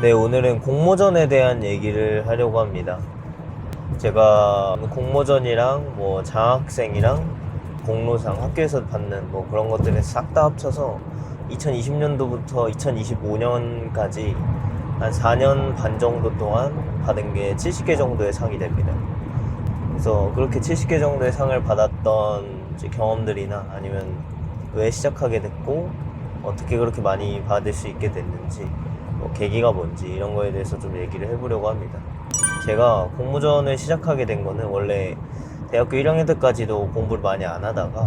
네, 오늘은 공모전에 대한 얘기를 하려고 합니다. 제가 공모전이랑 뭐 장학생이랑 공로상 학교에서 받는 뭐 그런 것들을 싹 다 합쳐서 2020년도부터 2025년까지 한 4년 반 정도 동안 받은 게 70개 정도의 상이 됩니다. 그래서 그렇게 70개 정도의 상을 받았던 이제 경험들이나 아니면 왜 시작하게 됐고 어떻게 그렇게 많이 받을 수 있게 됐는지 뭐 계기가 뭔지 이런 거에 대해서 좀 얘기를 해보려고 합니다. 제가 공모전을 시작하게 된 거는 원래 대학교 1학년 때까지도 공부를 많이 안 하다가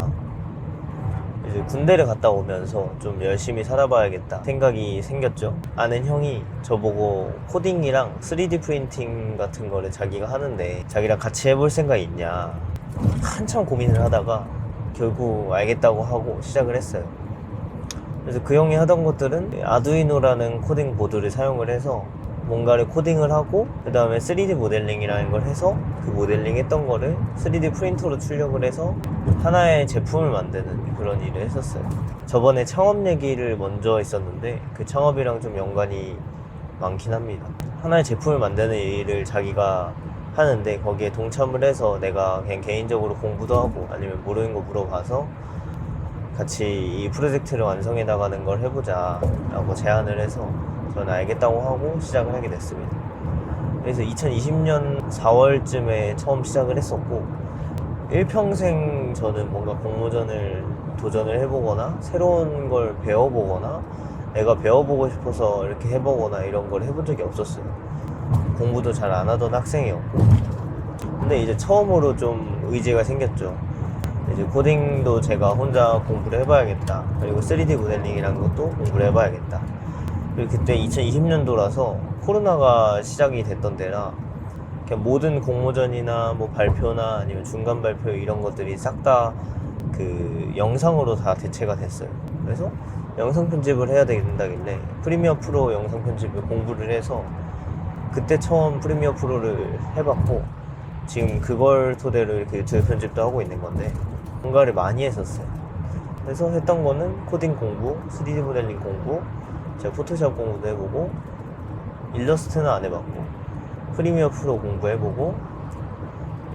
이제 군대를 갔다 오면서 좀 열심히 살아봐야겠다 생각이 생겼죠. 아는 형이 저보고 코딩이랑 3D 프린팅 같은 거를 자기가 하는데 자기랑 같이 해볼 생각이 있냐 한참 고민을 하다가 결국 알겠다고 하고 시작을 했어요. 그래서 그 형이 하던 것들은 아두이노라는 코딩 보드를 사용을 해서 뭔가를 코딩을 하고 그 다음에 3D 모델링이라는 걸 해서 그 모델링 했던 거를 3D 프린터로 출력을 해서 하나의 제품을 만드는 그런 일을 했었어요. 저번에 창업 얘기를 먼저 했었는데 그 창업이랑 좀 연관이 많긴 합니다. 하나의 제품을 만드는 일을 자기가 하는데 거기에 동참을 해서 내가 그냥 개인적으로 공부도 하고 아니면 모르는 거 물어봐서 같이 이 프로젝트를 완성해 나가는 걸 해보자 라고 제안을 해서 저는 알겠다고 하고 시작을 하게 됐습니다. 그래서 2020년 4월쯤에 처음 시작을 했었고 일평생 저는 뭔가 공모전을 도전을 해보거나 새로운 걸 배워보거나 내가 배워보고 싶어서 이렇게 해보거나 이런 걸 해본 적이 없었어요. 공부도 잘 안 하던 학생이었고 근데 이제 처음으로 좀 의지가 생겼죠. 이제 코딩도 제가 혼자 공부를 해봐야겠다. 그리고 3D 모델링이라는 것도 공부를 해봐야겠다. 그리고 그때 2020년도라서 코로나가 시작이 됐던 때라 그냥 모든 공모전이나 뭐 발표나 아니면 중간 발표 이런 것들이 싹 다 그 영상으로 다 대체가 됐어요. 그래서 영상 편집을 해야 된다길래 프리미어 프로 영상 편집을 공부를 해서 그때 처음 프리미어 프로를 해봤고 지금 그걸 토대로 이렇게 유튜브 편집도 하고 있는 건데 뭔가를 많이 했었어요. 그래서 했던 거는 코딩 공부, 3D 모델링 공부, 제가 포토샵 공부도 해보고 일러스트는 안 해봤고 프리미어 프로 공부해보고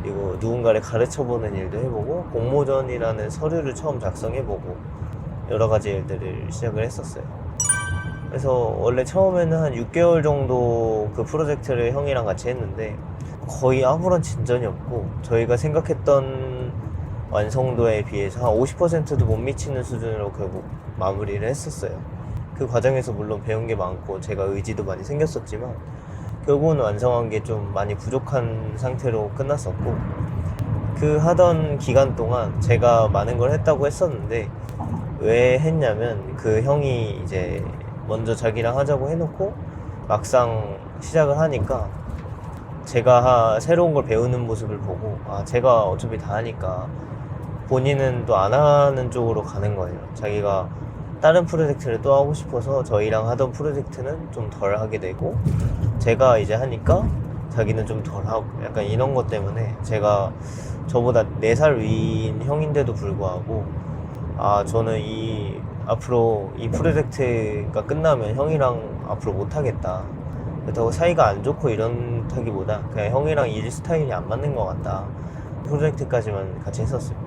그리고 누군가를 가르쳐보는 일도 해보고 공모전이라는 서류를 처음 작성해보고 여러 가지 일들을 시작을 했었어요. 그래서 원래 처음에는 한 6개월 정도 그 프로젝트를 형이랑 같이 했는데 거의 아무런 진전이 없고 저희가 생각했던 완성도에 비해서 한 50%도 못 미치는 수준으로 결국 마무리를 했었어요. 그 과정에서 물론 배운 게 많고 제가 의지도 많이 생겼었지만 결국은 완성한 게 좀 많이 부족한 상태로 끝났었고 그 하던 기간 동안 제가 많은 걸 했다고 했었는데 왜 했냐면 그 형이 이제 먼저 자기랑 하자고 해놓고 막상 시작을 하니까 제가 새로운 걸 배우는 모습을 보고 제가 어차피 다 하니까 본인은 또 안 하는 쪽으로 가는 거예요. 자기가 다른 프로젝트를 또 하고 싶어서 저희랑 하던 프로젝트는 좀 덜 하게 되고 제가 이제 하니까 자기는 좀 덜 하고 약간 이런 것 때문에 제가 저보다 4살 위인 형인데도 불구하고 저는 앞으로 이 프로젝트가 끝나면 형이랑 앞으로 못 하겠다. 그렇다고 사이가 안 좋고 이런다기보다 그냥 형이랑 일 스타일이 안 맞는 것 같다. 프로젝트까지만 같이 했었어요.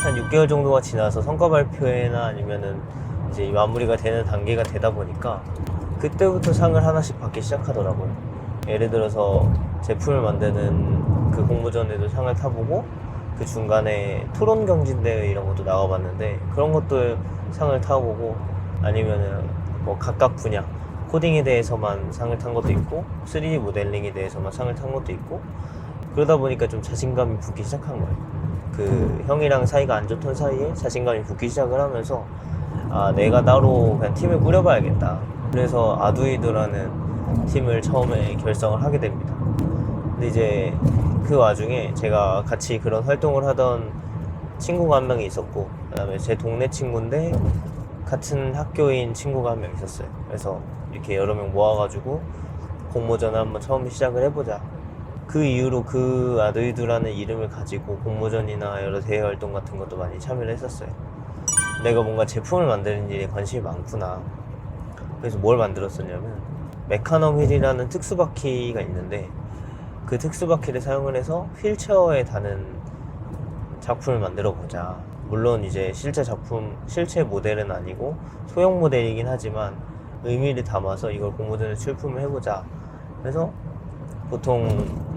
한 6개월 정도가 지나서 성과 발표회나 아니면은 이제 마무리가 되는 단계가 되다 보니까 그때부터 상을 하나씩 받기 시작하더라고요. 예를 들어서 제품을 만드는 그 공모전에도 상을 타보고 그 중간에 토론 경진대회 이런 것도 나가봤는데 그런 것도 상을 타보고 아니면은 뭐 각각 분야 코딩에 대해서만 상을 탄 것도 있고 3D 모델링에 대해서만 상을 탄 것도 있고 그러다 보니까 좀 자신감이 붙기 시작한 거예요. 그 형이랑 사이가 안 좋던 사이에 자신감이 붙기 시작을 하면서 내가 따로 그냥 팀을 꾸려봐야겠다. 그래서 아두이드라는 팀을 처음에 결성을 하게 됩니다. 근데 이제 그 와중에 제가 같이 그런 활동을 하던 친구가 한 명이 있었고 그 다음에 제 동네 친구인데 같은 학교인 친구가 한 명 있었어요. 그래서 이렇게 여러 명 모아가지고 공모전을 한번 처음 시작을 해보자. 그 이후로 그 아두이드라는 이름을 가지고 공모전이나 여러 대회 활동 같은 것도 많이 참여를 했었어요. 내가 뭔가 제품을 만드는 일에 관심이 많구나. 그래서 뭘 만들었었냐면 메카넘 휠이라는 특수바퀴가 있는데 그 특수바퀴를 사용을 해서 휠체어에 다는 작품을 만들어 보자. 물론 이제 실제 모델은 아니고 소형 모델이긴 하지만 의미를 담아서 이걸 공모전에 출품을 해보자. 그래서 보통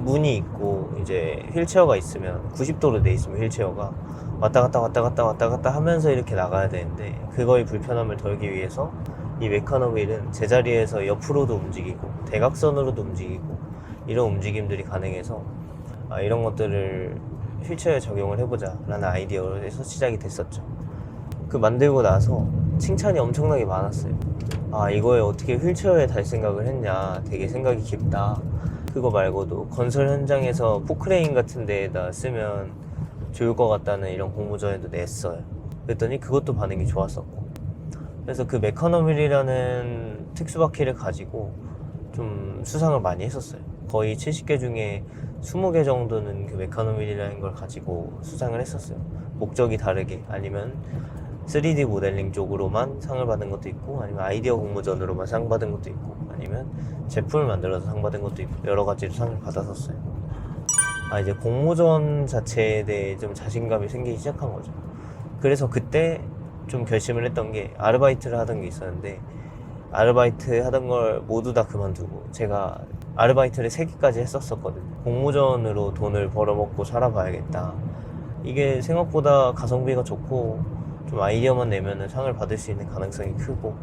문이 있고 이제 휠체어가 있으면 90도로 돼 있으면 휠체어가 왔다 갔다 하면서 이렇게 나가야 되는데 그거의 불편함을 덜기 위해서 이 메카노 휠은 제자리에서 옆으로도 움직이고 대각선으로도 움직이고 이런 움직임들이 가능해서 이런 것들을 휠체어에 적용을 해보자 라는 아이디어에서 시작이 됐었죠. 그 만들고 나서 칭찬이 엄청나게 많았어요. 이거에 어떻게 휠체어에 달 생각을 했냐, 되게 생각이 깊다. 그거 말고도 건설 현장에서 포크레인 같은 데에다 쓰면 좋을 것 같다는 이런 공모전에도 냈어요. 그랬더니 그것도 반응이 좋았었고, 그래서 그 메카노밀이라는 특수바퀴를 가지고 좀 수상을 많이 했었어요. 거의 70개 중에 20개 정도는 그 메카노밀이라는 걸 가지고 수상을 했었어요. 목적이 다르게, 아니면 3D 모델링 쪽으로만 상을 받은 것도 있고, 아니면 아이디어 공모전으로만 상 받은 것도 있고, 아니면 제품을 만들어서 상 받은 것도 있고, 여러 가지로 상을 받았었어요. 이제 공모전 자체에 대해 좀 자신감이 생기기 시작한 거죠. 그래서 그때 좀 결심을 했던 게, 아르바이트를 하던 게 있었는데 아르바이트 하던 걸 모두 다 그만두고, 제가 아르바이트를 3개까지 했었거든요. 공모전으로 돈을 벌어먹고 살아봐야겠다. 이게 생각보다 가성비가 좋고 좀 아이디어만 내면은 상을 받을 수 있는 가능성이 크고,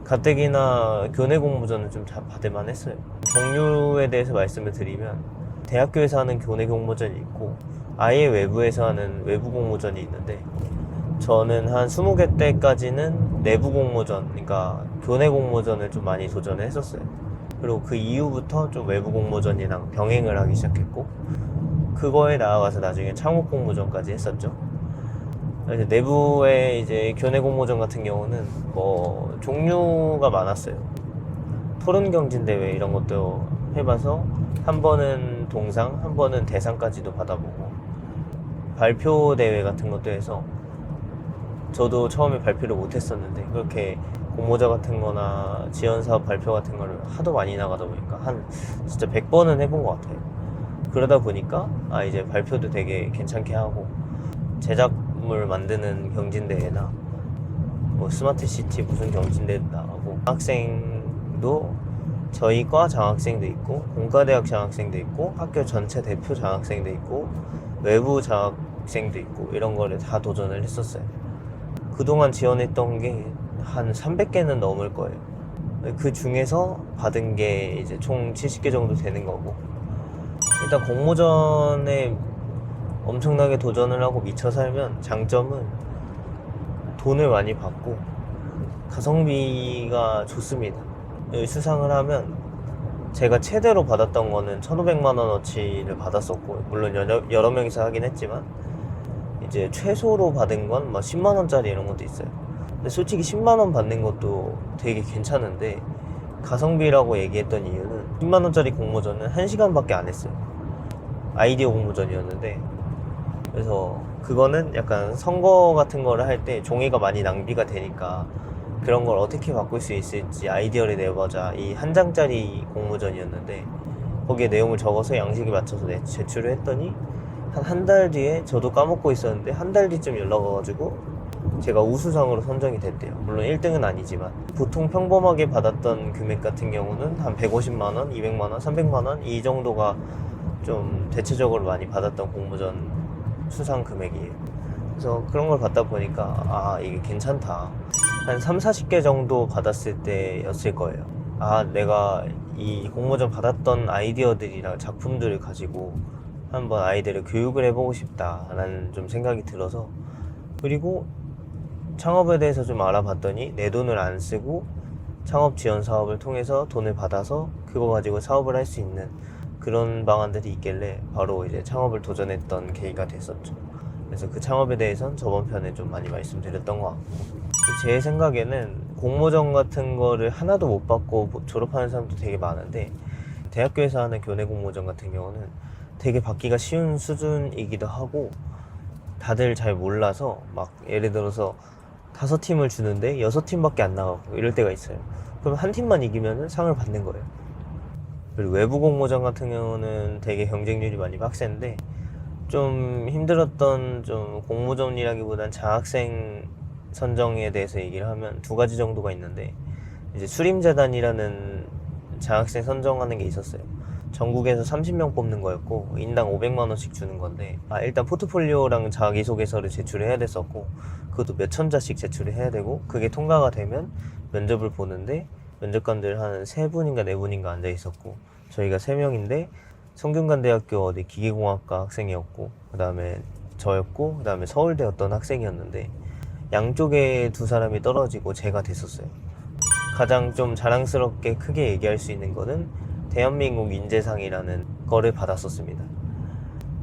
가뜩이나 교내 공모전은 좀 받을만 했어요. 종류에 대해서 말씀을 드리면, 대학교에서 하는 교내 공모전이 있고 아예 외부에서 하는 외부 공모전이 있는데, 저는 한 20개 때까지는 내부 공모전, 그러니까 교내 공모전을 좀 많이 도전을 했었어요. 그리고 그 이후부터 좀 외부 공모전이랑 병행을 하기 시작했고, 그거에 나아가서 나중에 창업 공모전까지 했었죠. 이제 내부의 이제 교내 공모전 같은 경우는 뭐 종류가 많았어요. 토론 경진 대회 이런 것도 해봐서 한 번은 동상, 한 번은 대상까지도 받아보고, 발표 대회 같은 것도 해서, 저도 처음에 발표를 못했었는데 그렇게 공모전 같은 거나 지원사업 발표 같은 거를 하도 많이 나가다 보니까 한 진짜 100번은 해본 것 같아요. 그러다 보니까 이제 발표도 되게 괜찮게 하고, 제작물 만드는 경진대회나 뭐 스마트시티 무슨 경진대회도 나가고, 학생도 저희 과 장학생도 있고, 공과대학 장학생도 있고, 학교 전체 대표 장학생도 있고, 외부 장학생도 있고, 이런 거를 다 도전을 했었어요. 그동안 지원했던 게 한 300개는 넘을 거예요. 그 중에서 받은 게 이제 총 70개 정도 되는 거고, 일단 공모전에 엄청나게 도전을 하고 미쳐 살면 장점은 돈을 많이 받고 가성비가 좋습니다. 수상을 하면 제가 최대로 받았던 거는 1,500만 원어치를 받았었고, 물론 여러 명이서 하긴 했지만 이제 최소로 받은 건 막 10만 원짜리 이런 것도 있어요. 근데 솔직히 10만 원 받는 것도 되게 괜찮은데, 가성비라고 얘기했던 이유는 10만 원짜리 공모전은 1시간밖에 안 했어요. 아이디어 공모전이었는데, 그래서 그거는 약간 선거 같은 거를 할 때 종이가 많이 낭비가 되니까 그런 걸 어떻게 바꿀 수 있을지 아이디어를 내보자, 이 한 장짜리 공모전이었는데, 거기에 내용을 적어서 양식에 맞춰서 제출을 했더니 한 달 뒤에, 저도 까먹고 있었는데 한 달 뒤쯤 연락 와가지고 제가 우수상으로 선정이 됐대요. 물론 1등은 아니지만, 보통 평범하게 받았던 금액 같은 경우는 한 150만 원, 200만 원, 300만 원 이 정도가 좀 대체적으로 많이 받았던 공모전 수상 금액이에요. 그래서 그런 걸 받다 보니까 이게 괜찮다. 한 30-40개 정도 받았을 때였을 거예요. 내가 이 공모전 받았던 아이디어들이랑 작품들을 가지고 한번 아이들을 교육을 해보고 싶다라는 좀 생각이 들어서, 그리고 창업에 대해서 좀 알아봤더니 내 돈을 안 쓰고 창업 지원 사업을 통해서 돈을 받아서 그거 가지고 사업을 할 수 있는 그런 방안들이 있길래 바로 이제 창업을 도전했던 계기가 됐었죠. 그래서 그 창업에 대해서는 저번 편에 좀 많이 말씀드렸던 것 같고, 제 생각에는 공모전 같은 거를 하나도 못 받고 졸업하는 사람도 되게 많은데, 대학교에서 하는 교내 공모전 같은 경우는 되게 받기가 쉬운 수준이기도 하고, 다들 잘 몰라서 막 예를 들어서 5팀을 주는데 6팀밖에 안 나가고 이럴 때가 있어요. 그럼 한 팀만 이기면 상을 받는 거예요. 그리고 외부 공모전 같은 경우는 되게 경쟁률이 많이 빡센데, 좀 힘들었던 좀 공모전이라기보단 장학생 선정에 대해서 얘기를 하면 두 가지 정도가 있는데, 이제 수림재단이라는 장학생 선정하는 게 있었어요. 전국에서 30명 뽑는 거였고 인당 500만 원씩 주는 건데, 일단 포트폴리오랑 자기소개서를 제출해야 됐었고, 그것도 몇 천자씩 제출을 해야 되고, 그게 통과가 되면 면접을 보는데 면접관들 한 3분인가 4분인가 앉아 있었고, 저희가 3명인데 성균관대학교 어디 기계공학과 학생이었고, 그 다음에 저였고, 그 다음에 서울대 어떤 학생이었는데, 양쪽에 두 사람이 떨어지고 제가 됐었어요. 가장 좀 자랑스럽게 크게 얘기할 수 있는 거는 대한민국 인재상이라는 거를 받았었습니다.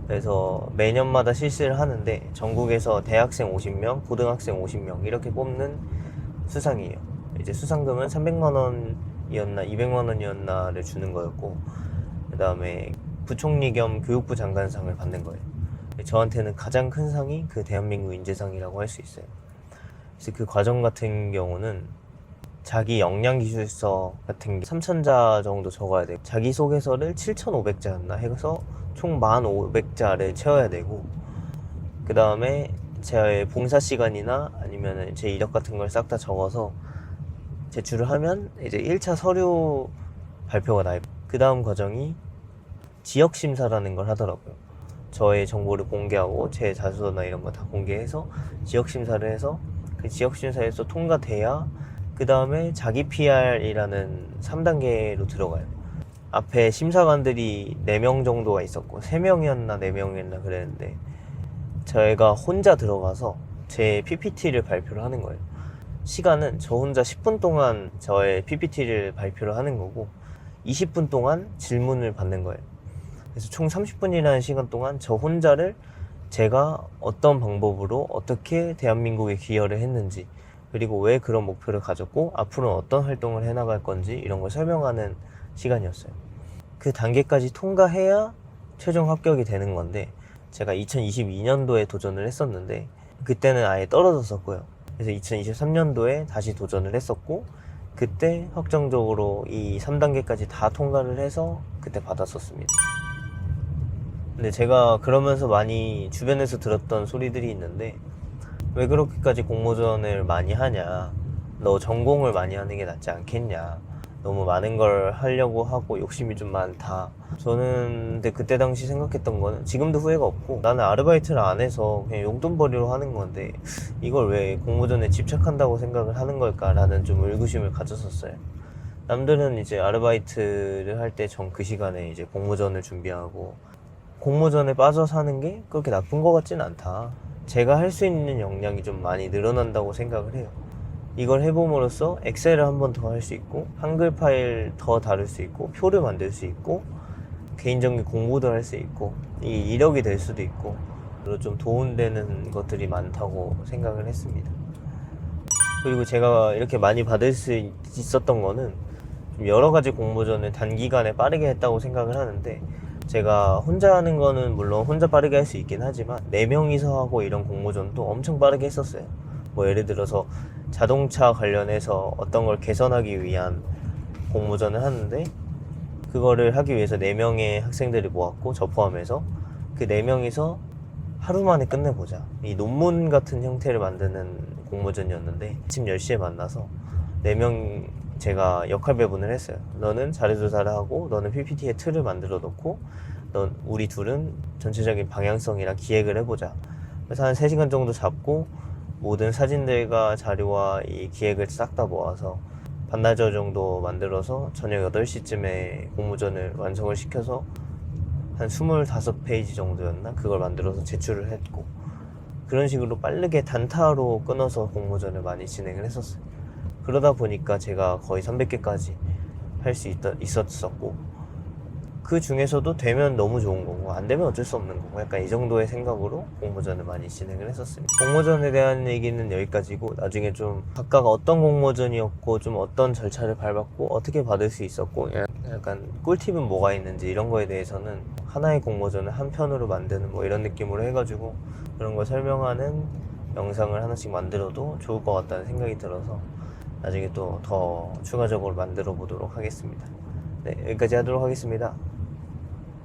그래서 매년마다 실시를 하는데 전국에서 대학생 50명, 고등학생 50명 이렇게 뽑는 수상이에요. 이제 수상금은 300만 원이었나 200만 원이었나를 주는 거였고, 그 다음에 부총리 겸 교육부 장관상을 받는 거예요. 저한테는 가장 큰 상이 그 대한민국 인재상이라고 할 수 있어요. 그래서 그 과정 같은 경우는 자기 역량기술서 같은 게 3,000자 정도 적어야 돼요. 자기소개서를 7,500자였나 해서 총 1,500자를 채워야 되고, 그 다음에 제 봉사시간이나 아니면 제 이력 같은 걸 싹 다 적어서 제출을 하면 이제 1차 서류 발표가 나요. 그 다음 과정이 지역심사라는 걸 하더라고요. 저의 정보를 공개하고 제 자소서나 이런 거 다 공개해서 지역심사를 해서, 그 지역심사에서 통과돼야 그 다음에 자기 PR이라는 3단계로 들어가요. 앞에 심사관들이 4명 정도가 있었고 3명이었나 4명이었나 그랬는데, 저희가 혼자 들어가서 제 PPT를 발표를 하는 거예요. 시간은 저 혼자 10분 동안 저의 PPT를 발표를 하는 거고 20분 동안 질문을 받는 거예요. 그래서 총 30분이라는 시간 동안 저 혼자를 제가 어떤 방법으로 어떻게 대한민국에 기여를 했는지, 그리고 왜 그런 목표를 가졌고 앞으로는 어떤 활동을 해나갈 건지 이런 걸 설명하는 시간이었어요. 그 단계까지 통과해야 최종 합격이 되는 건데, 제가 2022년도에 도전을 했었는데 그때는 아예 떨어졌었고요. 그래서 2023년도에 다시 도전을 했었고, 그때 확정적으로 이 3단계까지 다 통과를 해서 그때 받았었습니다. 근데 제가 그러면서 많이 주변에서 들었던 소리들이 있는데, 왜 그렇게까지 공모전을 많이 하냐, 너 전공을 많이 하는 게 낫지 않겠냐, 너무 많은 걸 하려고 하고 욕심이 좀 많다. 저는 근데 그때 당시 생각했던 거는 지금도 후회가 없고, 나는 아르바이트를 안 해서 그냥 용돈벌이로 하는 건데 이걸 왜 공모전에 집착한다고 생각을 하는 걸까라는 좀 의구심을 가졌었어요. 남들은 이제 아르바이트를 할 때 전 그 시간에 이제 공모전을 준비하고, 공모전에 빠져 사는 게 그렇게 나쁜 것 같진 않다. 제가 할 수 있는 역량이 좀 많이 늘어난다고 생각을 해요. 이걸 해봄으로써 엑셀을 한 번 더 할 수 있고, 한글 파일 더 다룰 수 있고, 표를 만들 수 있고, 개인적인 공부도 할 수 있고, 이 이력이 될 수도 있고, 그리고 좀 도움되는 것들이 많다고 생각을 했습니다. 그리고 제가 이렇게 많이 받을 수 있었던 거는 좀 여러 가지 공모전을 단기간에 빠르게 했다고 생각을 하는데, 제가 혼자 하는 거는 물론 혼자 빠르게 할 수 있긴 하지만 4명이서 하고 이런 공모전도 엄청 빠르게 했었어요. 뭐 예를 들어서 자동차 관련해서 어떤 걸 개선하기 위한 공모전을 하는데, 그거를 하기 위해서 4명의 학생들을 모았고 저 포함해서 그 4명이서 하루 만에 끝내보자, 이 논문 같은 형태를 만드는 공모전이었는데, 아침 10시에 만나서 4명 제가 역할 배분을 했어요. 너는 자료조사를 하고, 너는 PPT에 틀을 만들어 놓고, 우리 둘은 전체적인 방향성이랑 기획을 해보자. 그래서 한 3시간 정도 잡고 모든 사진들과 자료와 이 기획을 싹 다 모아서 반나절 정도 만들어서 저녁 8시쯤에 공모전을 완성을 시켜서 한 25페이지 정도였나? 그걸 만들어서 제출을 했고, 그런 식으로 빠르게 단타로 끊어서 공모전을 많이 진행을 했었어요. 그러다 보니까 제가 거의 300개까지 할 수 있었고, 그 중에서도 되면 너무 좋은 거고 안 되면 어쩔 수 없는 거고, 약간 이 정도의 생각으로 공모전을 많이 진행을 했었습니다. 공모전에 대한 얘기는 여기까지고, 나중에 좀 각각 어떤 공모전이었고 좀 어떤 절차를 밟았고 어떻게 받을 수 있었고, 약간 꿀팁은 뭐가 있는지 이런 거에 대해서는 하나의 공모전을 한 편으로 만드는 뭐 이런 느낌으로 해가지고 그런 걸 설명하는 영상을 하나씩 만들어도 좋을 것 같다는 생각이 들어서 나중에 또 더 추가적으로 만들어 보도록 하겠습니다. 네, 여기까지 하도록 하겠습니다.